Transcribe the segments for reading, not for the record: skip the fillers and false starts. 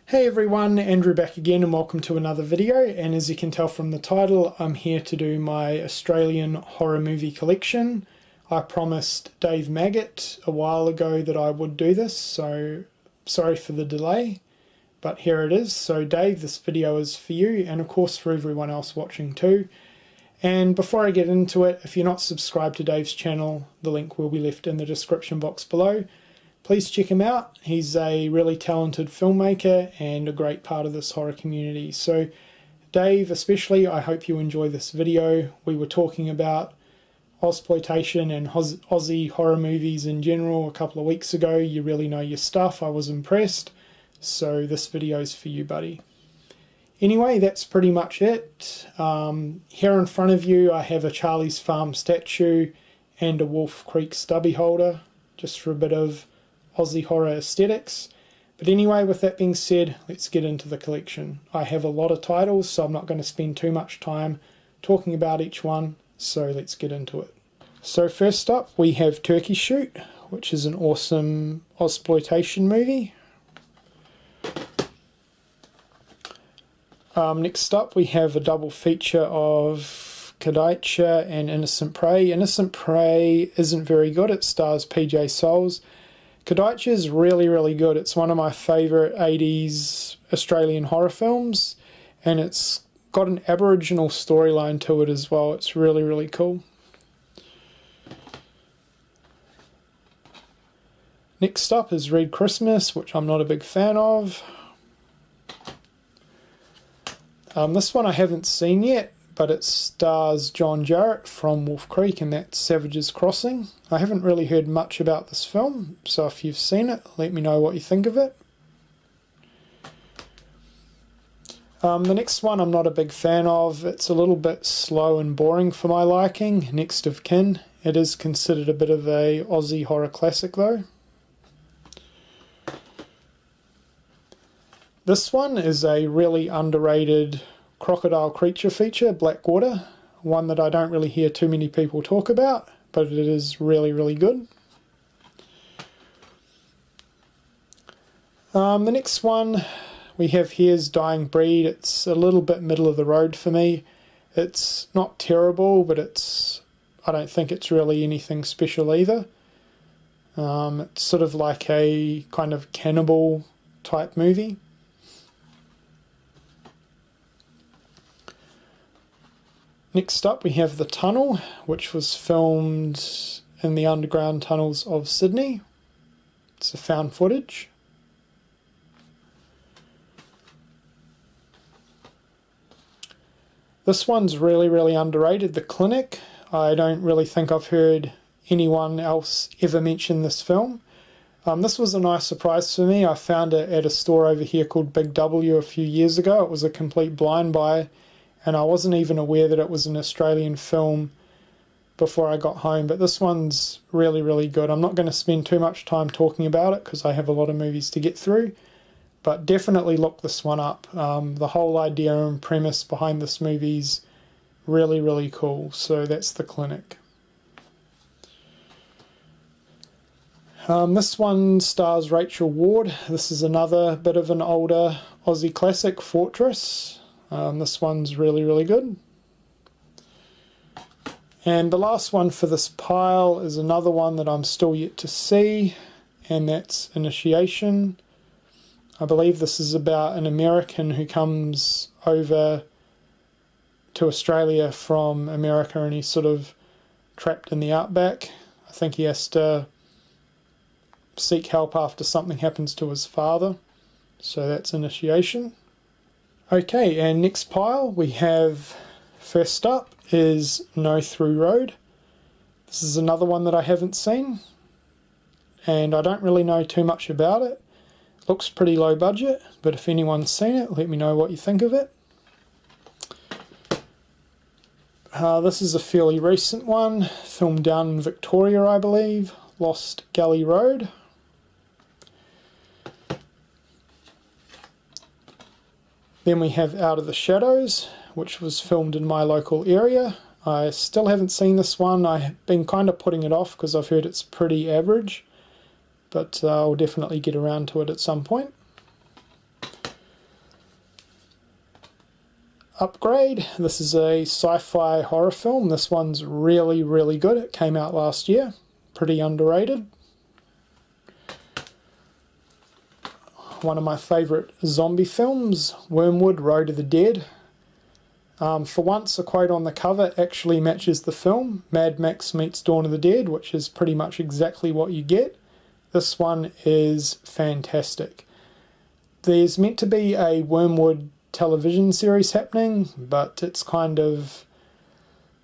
Hey everyone, Andrew back again and welcome to another video, and as you can tell from the title, I'm here to do my Australian horror movie collection. I promised Dave Maggot a while ago that I would do this, so sorry for the delay, but here it is. So Dave, this video is for you and of course for everyone else watching too. And before I get into it, if you're not subscribed to Dave's channel, the link will be left in the description box below. Please check him out. He's a really talented filmmaker and a great part of this horror community. So Dave especially, I hope you enjoy this video. We were talking about Ozploitation and Aussie horror movies in general a couple of weeks ago. You really know your stuff. I was impressed. So this video's for you, buddy. Anyway, that's pretty much it. Here in front of you I have a Charlie's Farm statue and a Wolf Creek stubby holder, just for a bit of Aussie horror aesthetics. But anyway, with that being said, let's get into the collection. I have a lot of titles, so I'm not going to spend too much time talking about each one, so let's get into it. So first up we have Turkey Shoot, which is an awesome Ozploitation movie. Next up we have a double feature of Kadaitcha and Innocent Prey. Innocent Prey isn't very good, it stars PJ Soles. Kadaitcha is really good. It's one of my favourite 80s Australian horror films, and it's got an Aboriginal storyline to it as well. It's really cool. Next up is Red Christmas, which I'm not a big fan of. This one I haven't seen yet, but it stars John Jarratt from Wolf Creek, and that's Savage's Crossing. I haven't really heard much about this film, so if you've seen it, let me know what you think of it. The next one I'm not a big fan of. It's a little bit slow and boring for my liking. Next of Kin. It is considered a bit of a Aussie horror classic though. This one is a really underrated crocodile creature feature, Blackwater, one that I don't really hear too many people talk about, but it is really good. The next one we have here is Dying Breed. It's a little bit middle of the road for me. It's not terrible, but I don't think it's really anything special either. It's sort of like a kind of cannibal type movie. Next up we have The Tunnel, which was filmed in the underground tunnels of Sydney. It's a found footage. This one's really underrated, The Clinic. I don't really think I've heard anyone else ever mention this film. This was a nice surprise for me. I found it at a store over here called Big W a few years ago. It was a complete blind buy, and I wasn't even aware that it was an Australian film before I got home, but this one's really good. I'm not going to spend too much time talking about it because I have a lot of movies to get through, but definitely look this one up. The whole idea and premise behind this movie's really cool, so that's The Clinic. This one stars Rachel Ward. This is another bit of an older Aussie classic, Fortress. This one's really good. And the last one for this pile is another one that I'm still yet to see, and that's Initiation. I believe this is about an American who comes over to Australia from America, and he's sort of trapped in the outback. I think he has to seek help after something happens to his father. So that's Initiation. Okay, and next pile we have, first up is No Through Road. This is another one that I haven't seen, and I don't really know too much about it. Looks pretty low budget, but if anyone's seen it, let me know what you think of it. This is a fairly recent one, filmed down in Victoria I believe, Lost Gully Road. Then we have Out of the Shadows, which was filmed in my local area. I still haven't seen this one. I've been kind of putting it off because I've heard it's pretty average, but I'll definitely get around to it at some point. upgrade. This is a sci-fi horror film. This one's really, really good. It came out last year. Pretty underrated. One of my favourite zombie films, Wormwood, Road of the Dead. For once, a quote on the cover actually matches the film, Mad Max meets Dawn of the Dead, which is pretty much exactly what you get. This one is fantastic. There's meant to be a Wormwood television series happening, but it's kind of,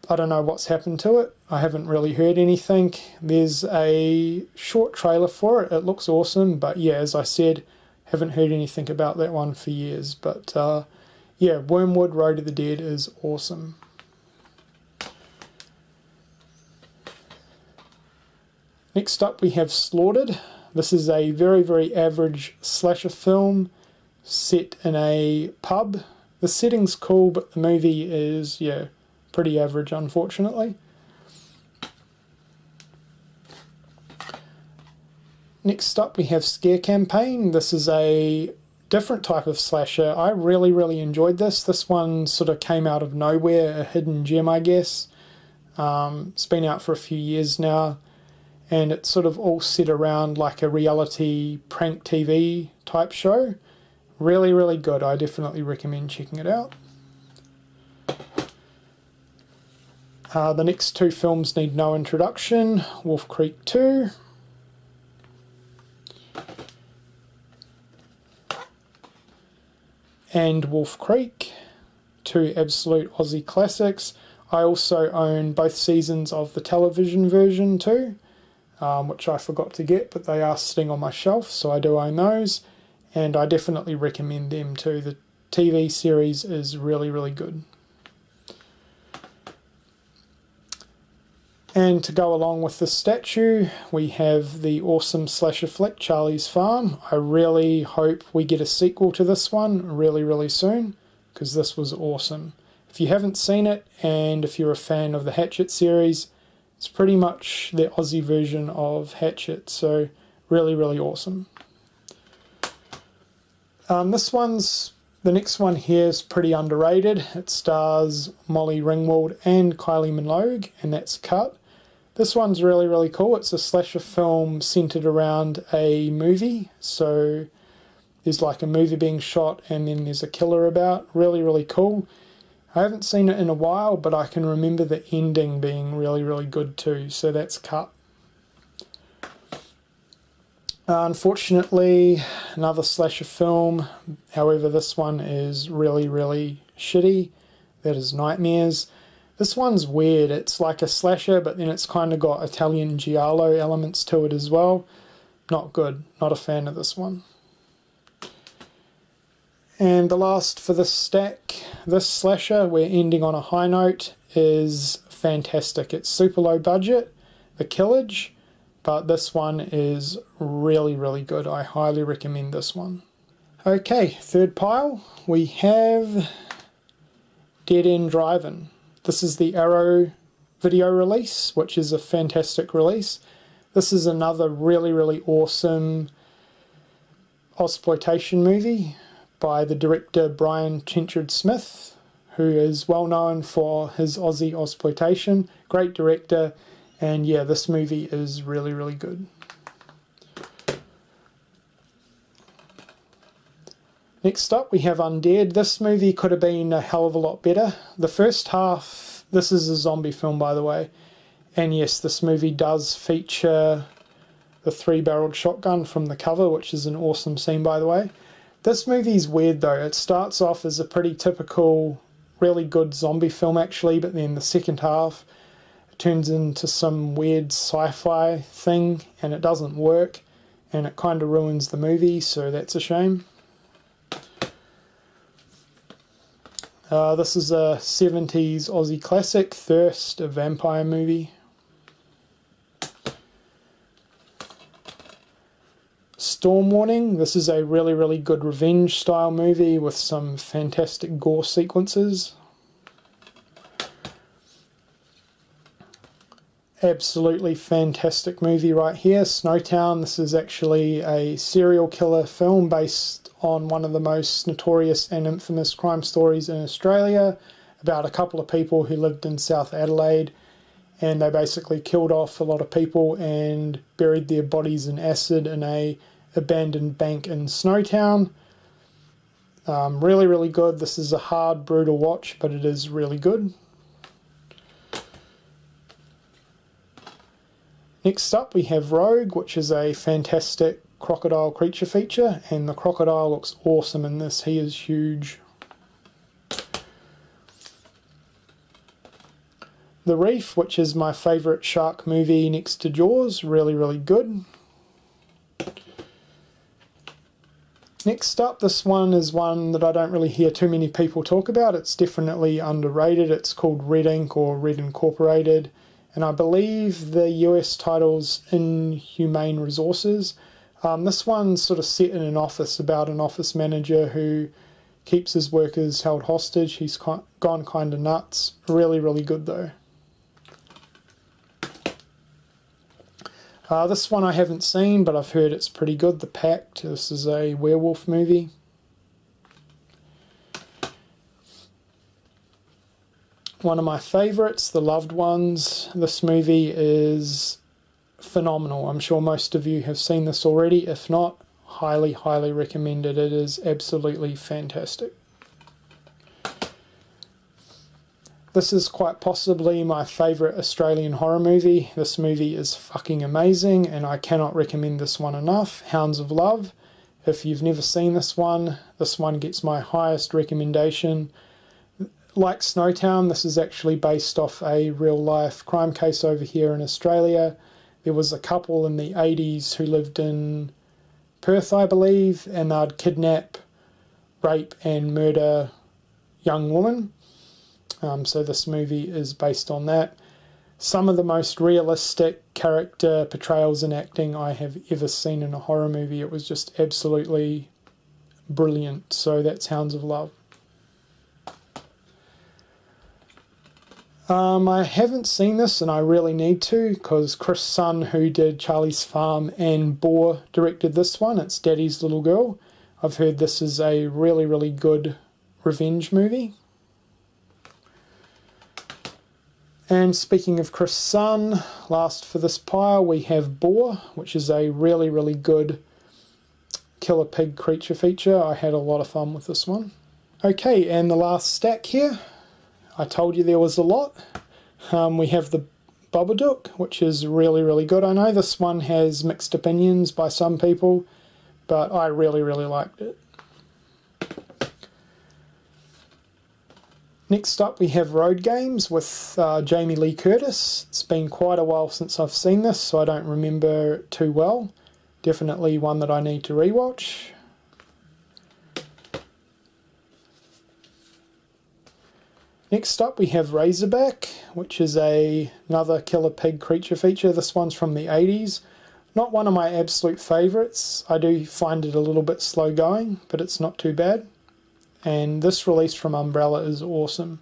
I don't know what's happened to it. I haven't really heard anything. There's a short trailer for it. It looks awesome, but yeah, as I said, haven't heard anything about that one for years. But yeah, Wormwood, Road of the Dead is awesome. Next up we have Slaughtered. This is a very, very average slasher film set in a pub. The setting's cool, but the movie is, yeah, pretty average, unfortunately. Next up we have Scare Campaign. This is a different type of slasher. I really, really enjoyed this. This one sort of came out of nowhere, a hidden gem, I guess. It's been out for a few years now, and it's sort of all set around like a reality prank TV type show. Really, really good. I definitely recommend checking it out. The next two films need no introduction. Wolf Creek 2. And Wolf Creek. Two absolute Aussie classics. I also own both seasons of the television version too, which I forgot to get, but they are sitting on my shelf, so I do own those. And I definitely recommend them too. The TV series is really, really good. And to go along with the statue, we have the awesome slasher flick, Charlie's Farm. I really hope we get a sequel to this one really, really soon, because this was awesome. If you haven't seen it, and if you're a fan of the Hatchet series, it's pretty much the Aussie version of Hatchet, so really, really awesome. The next one here is pretty underrated. It stars Molly Ringwald and Kylie Minogue, and that's Cut. This one's really, really cool. It's a slasher film centered around a movie. So there's like a movie being shot and then there's a killer about. Really, really cool. I haven't seen it in a while, but I can remember the ending being really, really good too. So that's Cut. Unfortunately, another slasher film. However, this one is really, really shitty. That is Nightmares. This one's weird. It's like a slasher, but then it's kind of got Italian giallo elements to it as well. Not good. Not a fan of this one. And the last for this stack, this slasher, we're ending on a high note, is fantastic. It's super low budget, The Killage, but this one is really, really good. I highly recommend this one. Okay, third pile, we have Dead End Drive-In. This is the Arrow video release, which is a fantastic release. This is another really, really awesome Ausploitation movie by the director Brian Trenchard-Smith, who is well known for his Aussie Ausploitation. Great director, and yeah, this movie is really, really good. Next up we have Undead. This movie could have been a hell of a lot better. The first half, this is a zombie film by the way, and yes, this movie does feature the 3-barreled shotgun from the cover, which is an awesome scene by the way. This movie's weird though. It starts off as a pretty typical, really good zombie film actually, but then the second half it turns into some weird sci-fi thing and it doesn't work and it kind of ruins the movie, so that's a shame. This is a 70s Aussie classic, Thirst, a vampire movie. Storm Warning. This is a really, really good revenge style movie with some fantastic gore sequences. Absolutely fantastic movie right here, Snowtown. This is actually a serial killer film based on one of the most notorious and infamous crime stories in Australia about a couple of people who lived in South Adelaide, and they basically killed off a lot of people and buried their bodies in acid in a abandoned bank in Snowtown. Really, really good. This is a hard, brutal watch, but it is really good. Next up we have Rogue, which is a fantastic crocodile creature feature, and the crocodile looks awesome in this. He is huge. The Reef, which is my favourite shark movie next to Jaws, really, really good. Next up, this one is one that I don't really hear too many people talk about. It's definitely underrated. It's called Red Ink or Red Incorporated, and I believe the US title's Inhumane Resources. This one's sort of set in an office about an office manager who keeps his workers held hostage. He's gone kind of nuts. Really, really good though. This one I haven't seen, but I've heard it's pretty good. The Pact. This is a werewolf movie. One of my favourites, The Loved Ones. This movie is phenomenal. I'm sure most of you have seen this already. If not, highly, highly recommend it. It is absolutely fantastic. This is quite possibly my favourite Australian horror movie. This movie is fucking amazing, and I cannot recommend this one enough. Hounds of Love. If you've never seen this one gets my highest recommendation. Like Snowtown, this is actually based off a real-life crime case over here in Australia. There was a couple in the 80s who lived in Perth, I believe, and they'd kidnap, rape, and murder young women. So this movie is based on that. Some of the most realistic character portrayals and acting I have ever seen in a horror movie. It was just absolutely brilliant. So that's Hounds of Love. I haven't seen this, and I really need to, because Chris Sun, who did Charlie's Farm and Boar, directed this one. It's Daddy's Little Girl. I've heard this is a really, really good revenge movie. And speaking of Chris Sun, last for this pile we have Boar, which is a really, really good killer pig creature feature. I had a lot of fun with this one. Okay, and the last stack here. I told you there was a lot. We have the Babadook, which is really, really good. I know this one has mixed opinions by some people, but I really, really liked it. Next up we have Road Games with Jamie Lee Curtis. It's been quite a while since I've seen this, so I don't remember it too well. Definitely one that I need to rewatch. Next up we have Razorback, which is another killer pig creature feature. This one's from the 80s. Not one of my absolute favourites. I do find it a little bit slow going, but it's not too bad. And this release from Umbrella is awesome.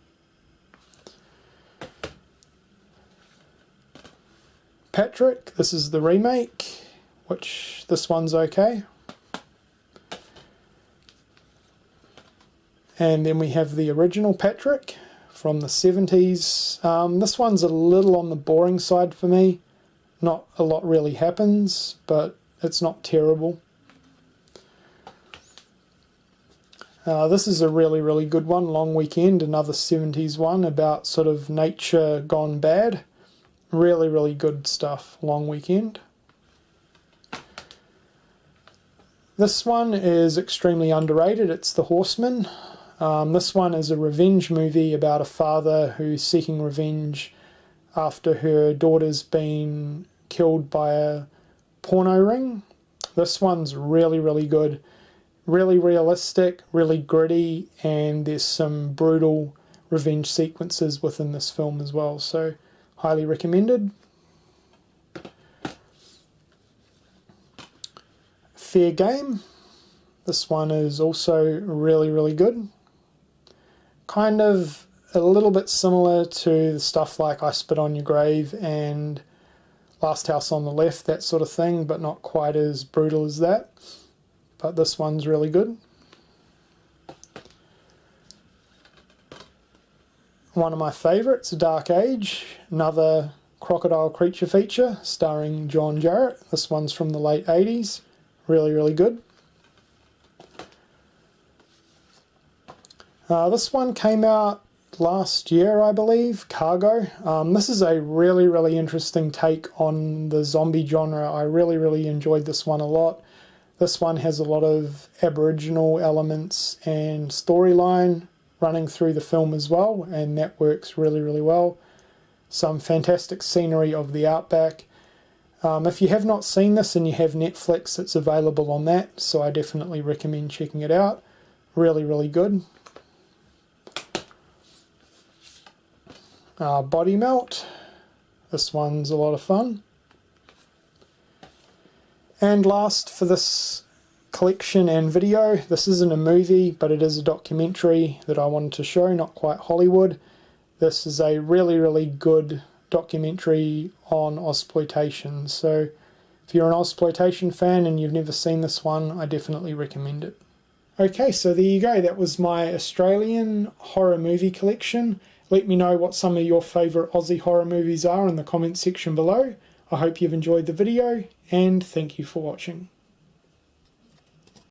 Patrick, this is the remake, which this one's okay. And then we have the original Patrick from the 70s. This one's a little on the boring side for me. Not a lot really happens, but it's not terrible. This is a really, really good one, Long Weekend, another 70s one about sort of nature gone bad. Really, really good stuff, Long Weekend. This one is extremely underrated. It's The Horseman. This one is a revenge movie about a father who's seeking revenge after her daughter's been killed by a porno ring. This one's really, really good. Really realistic, really gritty, and there's some brutal revenge sequences within this film as well, so highly recommended. Fair Game. This one is also really, really good. Kind of a little bit similar to the stuff like I Spit on Your Grave and Last House on the Left, that sort of thing, but not quite as brutal as that. But this one's really good. one of my favourites, Dark Age, another crocodile creature feature starring John Jarratt. This one's from the late 80s. Really, really good. This one came out last year, I believe, Cargo. This is a really, really interesting take on the zombie genre. I really, really enjoyed this one a lot. This one has a lot of Aboriginal elements and storyline running through the film as well, and that works really, really well. Some fantastic scenery of the outback. If you have not seen this and you have Netflix, it's available on that, so I definitely recommend checking it out. Really, really good. Body Melt. This one's a lot of fun. And last for this collection and video, this isn't a movie, but it is a documentary that I wanted to show, not quite Hollywood. This is a really, really good documentary on Ausploitation. So if you're an Ausploitation fan and you've never seen this one, I definitely recommend it. Okay, so there you go. That was my Australian horror movie collection. Let me know what some of your favourite Aussie horror movies are in the comments section below. I hope you've enjoyed the video, and thank you for watching.